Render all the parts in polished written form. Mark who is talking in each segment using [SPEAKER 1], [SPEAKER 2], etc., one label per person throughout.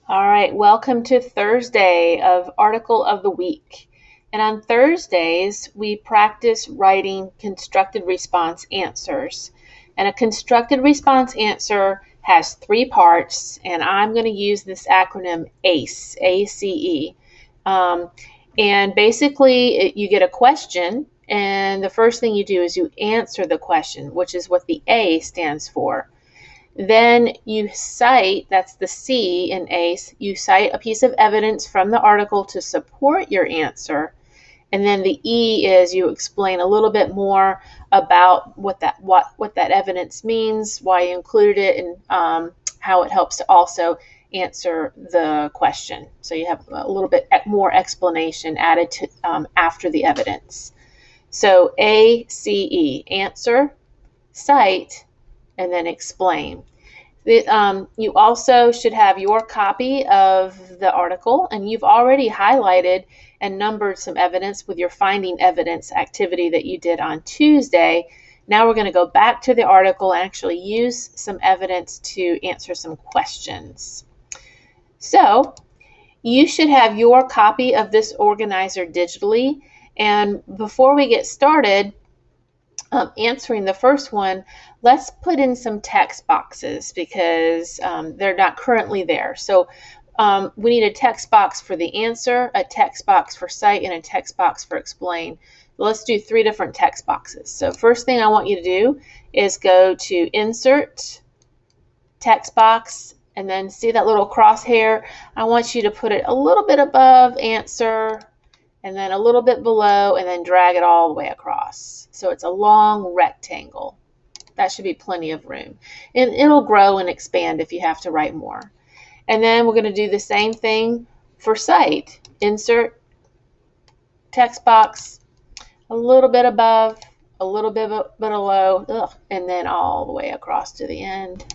[SPEAKER 1] All right, welcome to Thursday of Article of the Week. And on Thursdays, we practice writing constructed response answers. And a constructed response answer has three parts, and I'm going to use this acronym ACE, A-C-E. And basically, you get a question, and the first thing you do is you answer the question, which is what the A stands for. Then you cite, that's the C in ACE, you cite a piece of evidence from the article to support your answer. And then the E is you explain a little bit more about what that evidence means, why you included it, and how it helps to also answer the question. So you have a little bit more explanation added to after the evidence. So ACE, answer, cite, and then explain. You also should have your copy of the article, and you've already highlighted and numbered some evidence with your finding evidence activity that you did on Tuesday. Now we're going to go back to the article and actually use some evidence to answer some questions. So you should have your copy of this organizer digitally, and before we get started, answering the first one, let's put in some text boxes because they're not currently there. So we need a text box for the answer, a text box for cite, and a text box for explain. Let's do three different text boxes. So first thing I want you to do is go to Insert, Text Box, and then see that little crosshair. I want you to put it a little bit above answer, and then a little bit below, and then drag it all the way across. So it's a long rectangle. That should be plenty of room. And it'll grow and expand if you have to write more. And then we're going to do the same thing for cite. Insert, text box, a little bit above, a little bit below, and then all the way across to the end.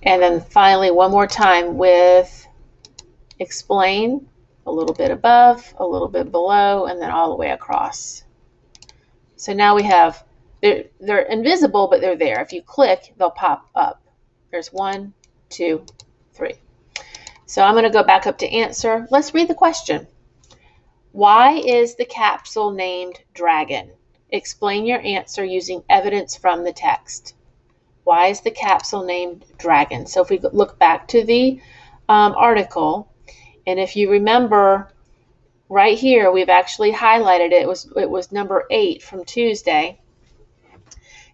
[SPEAKER 1] And then finally, one more time with explain, a little bit above, a little bit below, and then all the way across. So now we have, they're invisible, but they're there. If you click, they'll pop up. There's 1, 2, 3. So I'm going to go back up to answer. Let's read the question. Why is the capsule named Dragon? Explain your answer using evidence from the text. Why is the capsule named Dragon? So if we look back to the article, and if you remember, right here, we've actually highlighted it. It was number 8 from Tuesday.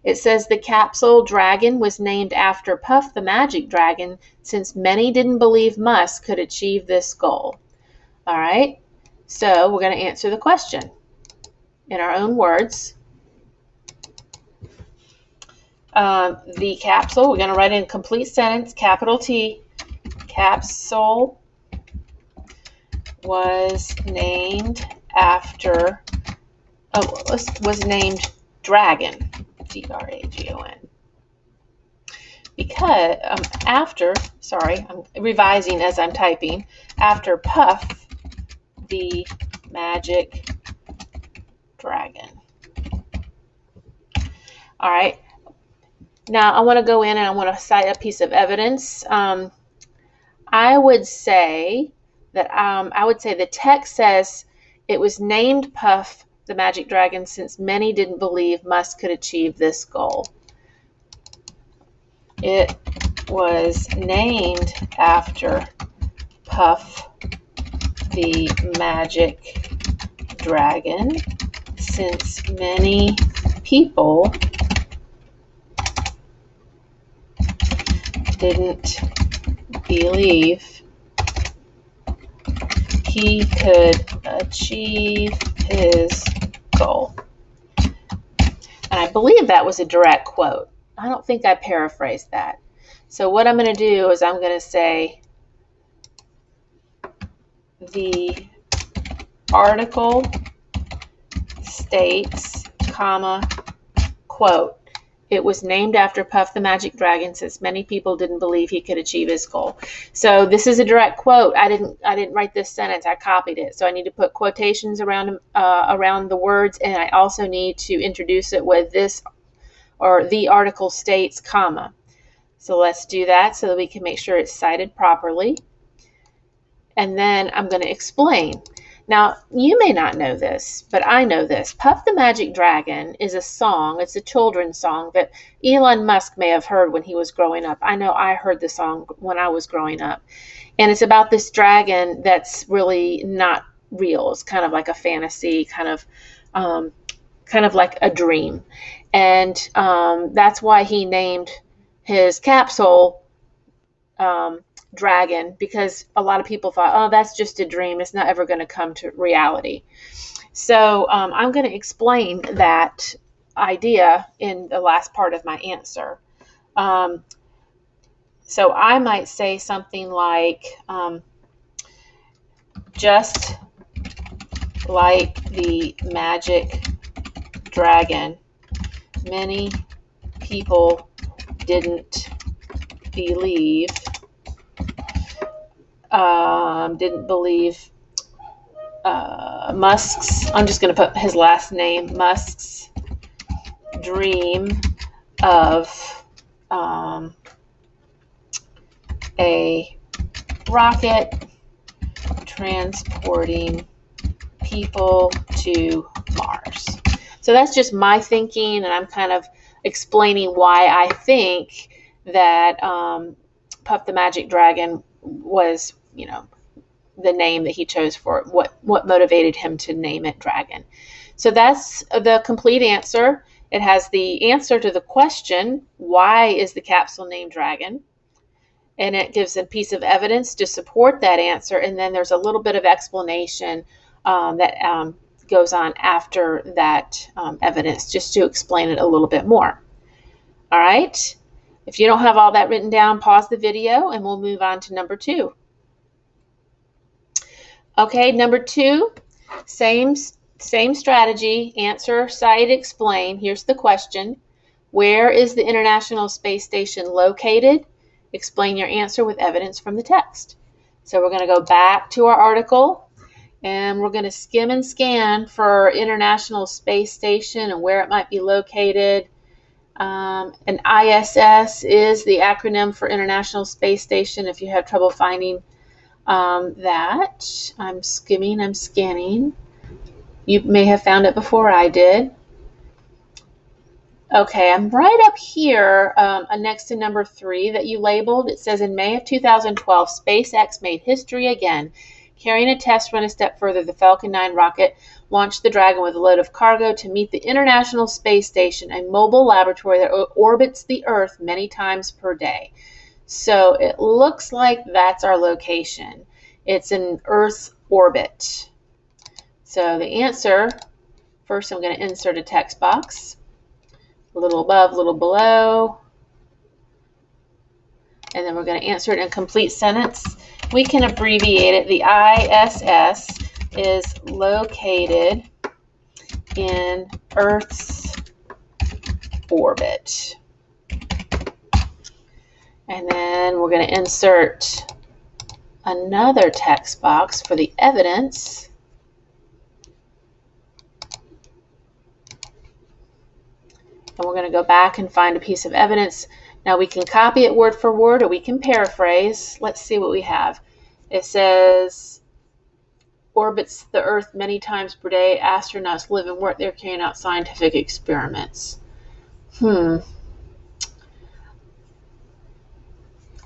[SPEAKER 1] It says the capsule Dragon was named after Puff the Magic Dragon since many didn't believe Musk could achieve this goal. All right, so we're going to answer the question in our own words. The capsule, we're going to write in a complete sentence, capital T, capsule was named after, was named Dragon, D-R-A-G-O-N. Because, I'm revising as I'm typing, after Puff the Magic Dragon. All right, now I want to go in and I want to cite a piece of evidence. I would say the text says it was named Puff the Magic Dragon since many didn't believe Musk could achieve this goal. It was named after Puff the Magic Dragon since many people didn't believe he could achieve his goal. And I believe that was a direct quote. I don't think I paraphrased that. So what I'm going to do is I'm going to say the article states, comma, quote, it was named after Puff the Magic Dragon since many people didn't believe he could achieve his goal. So this is a direct quote. I didn't write this sentence. I copied it. So I need to put quotations around the words, and I also need to introduce it with this, or the article states, comma. So let's do that so that we can make sure it's cited properly. and then I'm going to explain. Now, you may not know this, but I know this. Puff the Magic Dragon is a song. It's a children's song that Elon Musk may have heard when he was growing up. I know I heard the song when I was growing up. And it's about this dragon that's really not real. It's kind of like a fantasy, kind of like a dream. And that's why he named his capsule dragon, because a lot of people thought, oh, that's just a dream. It's not ever going to come to reality. So I'm going to explain that idea in the last part of my answer. So I might say something like, just like the magic dragon, many people didn't believe Musk's, I'm just going to put his last name, Musk's dream of a rocket transporting people to Mars. So that's just my thinking, and I'm kind of explaining why I think that Puff the Magic Dragon was, the name that he chose for it, what motivated him to name it Dragon. So that's the complete answer. It has the answer to the question, why is the capsule named Dragon? And it gives a piece of evidence to support that answer. And then there's a little bit of explanation that goes on after that evidence, just to explain it a little bit more. All right. If you don't have all that written down, pause the video and we'll move on to number 2. Okay, number 2, same strategy, answer, cite, explain. Here's the question. Where is the International Space Station located? Explain your answer with evidence from the text. So we're going to go back to our article and we're going to skim and scan for International Space Station and where it might be located. And ISS is the acronym for International Space Station. If you have trouble finding that, I'm skimming, I'm scanning. You may have found it before I did. Okay, I'm right up here next to number 3 that you labeled. It says, in May of 2012, SpaceX made history again. Carrying a test run a step further, the Falcon 9 rocket launched the Dragon with a load of cargo to meet the International Space Station, a mobile laboratory that orbits the Earth many times per day. So it looks like that's our location. It's in Earth's orbit. So the answer, first I'm going to insert a text box. A little above, a little below. And then we're going to answer it in a complete sentence. We can abbreviate it. The ISS is located in Earth's orbit. And then we're going to insert another text box for the evidence. And we're going to go back and find a piece of evidence. Now we can copy it word for word or we can paraphrase. Let's see what we have. It says, orbits the Earth many times per day. Astronauts live and work there carrying out scientific experiments.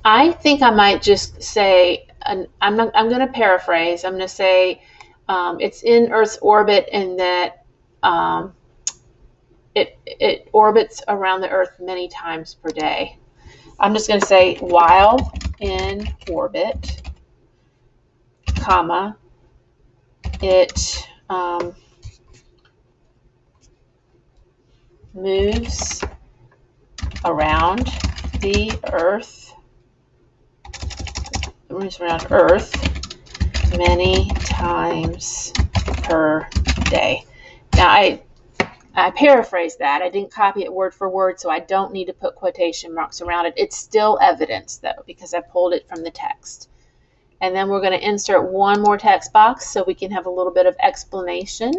[SPEAKER 1] I think I might just say, I'm going to paraphrase. I'm going to say it's in Earth's orbit and that it orbits around the Earth many times per day. I'm just going to say while in orbit, comma, it moves around the Earth, many times per day. Now I paraphrased that. I didn't copy it word for word, so I don't need to put quotation marks around it. It's still evidence, though, because I pulled it from the text. And then we're going to insert one more text box so we can have a little bit of explanation.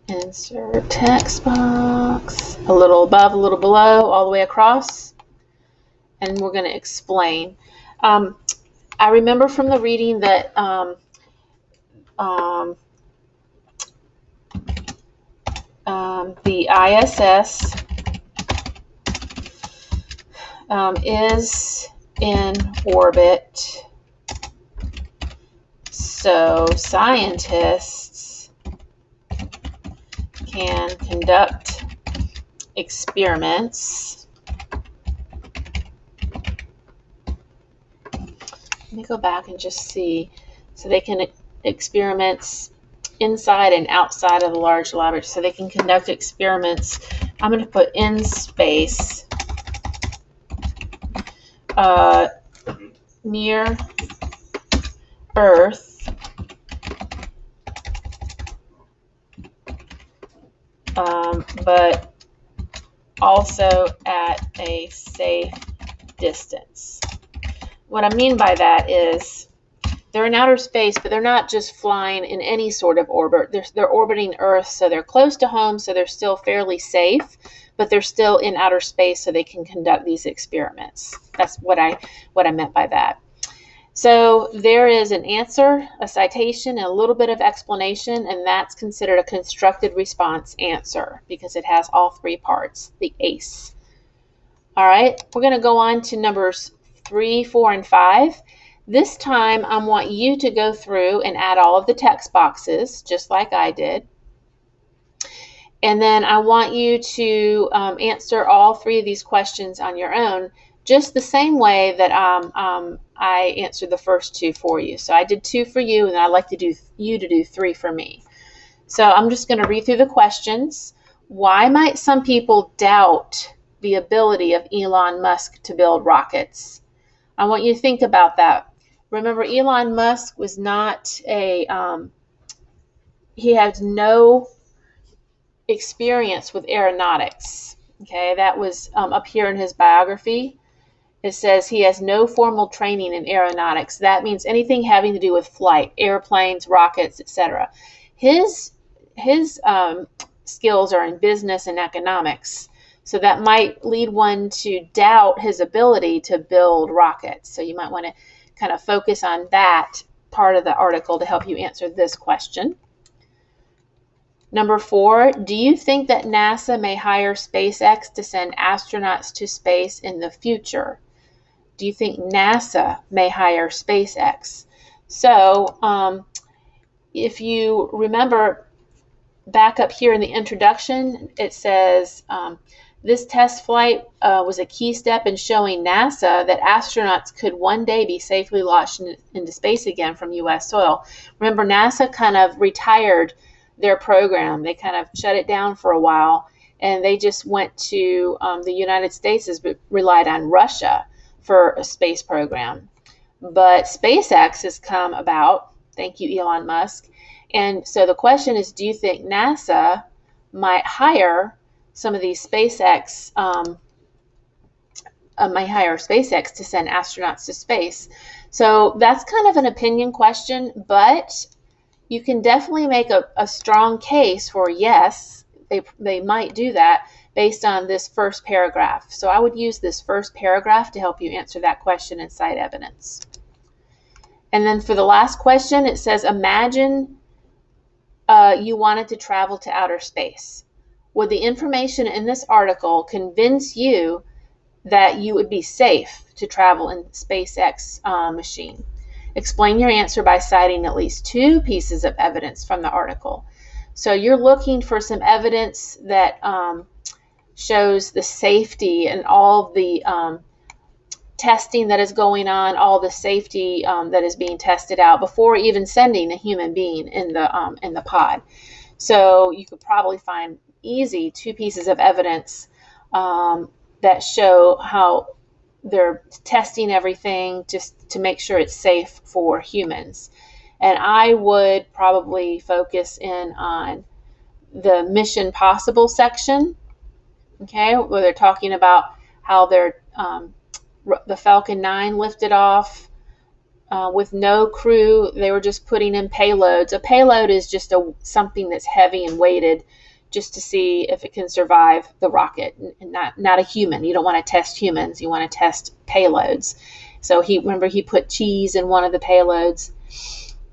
[SPEAKER 1] Insert text box, a little above, a little below, all the way across. And we're going to explain. I remember from the reading that the ISS is in orbit, so scientists can conduct experiments. Let me go back and just see. So they can experiments inside and outside of the large laboratory. So they can conduct experiments. I'm going to put in space near Earth, but also at a safe distance. What I mean by that is they're in outer space, but they're not just flying in any sort of orbit. They're orbiting Earth, so they're close to home, so they're still fairly safe, but they're still in outer space, so they can conduct these experiments. That's what I meant by that. So there is an answer, a citation, and a little bit of explanation, and that's considered a constructed response answer because it has all three parts, the ACE. All right, we're going to go on to numbers 3, 4, and 5. This time, I want you to go through and add all of the text boxes, just like I did. And then I want you to answer all three of these questions on your own, just the same way that I answered the first two for you. So I did 2 for you, and I'd like to do you to do 3 for me. So I'm just going to read through the questions. Why might some people doubt the ability of Elon Musk to build rockets? I want you to think about that. Remember, Elon Musk was not he had no experience with aeronautics. Okay, that was up here in his biography. It says he has no formal training in aeronautics. That means anything having to do with flight, airplanes, rockets, etc. His skills are in business and economics. So that might lead one to doubt his ability to build rockets. So you might want to kind of focus on that part of the article to help you answer this question. Number 4, do you think that NASA may hire SpaceX to send astronauts to space in the future? Do you think NASA may hire SpaceX? So if you remember back up here in the introduction, it says this test flight was a key step in showing NASA that astronauts could one day be safely launched into space again from U.S. soil. Remember, NASA kind of retired their program. They kind of shut it down for a while, and they just went to the United States has relied on Russia for a space program. But SpaceX has come about. Thank you, Elon Musk. And so the question is, do you think NASA might hire some of these SpaceX, to send astronauts to space? So that's kind of an opinion question, but you can definitely make a strong case for yes, they might do that based on this first paragraph. So I would use this first paragraph to help you answer that question and cite evidence. And then for the last question, it says, imagine you wanted to travel to outer space. Would the information in this article convince you that you would be safe to travel in SpaceX machine? Explain your answer by citing at least 2 pieces of evidence from the article. So you're looking for some evidence that shows the safety and all the testing that is going on, all the safety that is being tested out before even sending a human being in the pod. So you could probably find easy 2 pieces of evidence that show how they're testing everything just to make sure it's safe for humans. And I would probably focus in on the Mission Possible section, okay, where they're talking about how they're the Falcon 9 lifted off with no crew. They were just putting in payloads. A payload is just something that's heavy and weighted just to see if it can survive the rocket, and not a human. You don't want to test humans. You want to test payloads. So remember he put cheese in one of the payloads.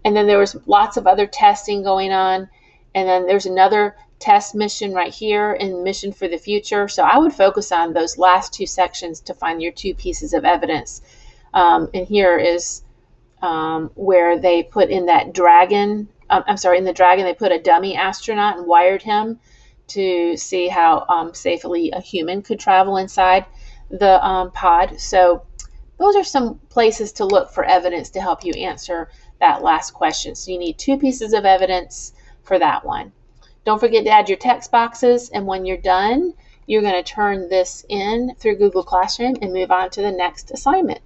[SPEAKER 1] And then there was lots of other testing going on. And then there's another test mission right here in Mission for the Future. So I would focus on those last two sections to find your two pieces of evidence. And here is where they put in that Dragon. In the Dragon, they put a dummy astronaut and wired him to see how safely a human could travel inside the pod. So those are some places to look for evidence to help you answer that last question. So you need two pieces of evidence for that one. Don't forget to add your text boxes, and when you're done, you're going to turn this in through Google Classroom and move on to the next assignment.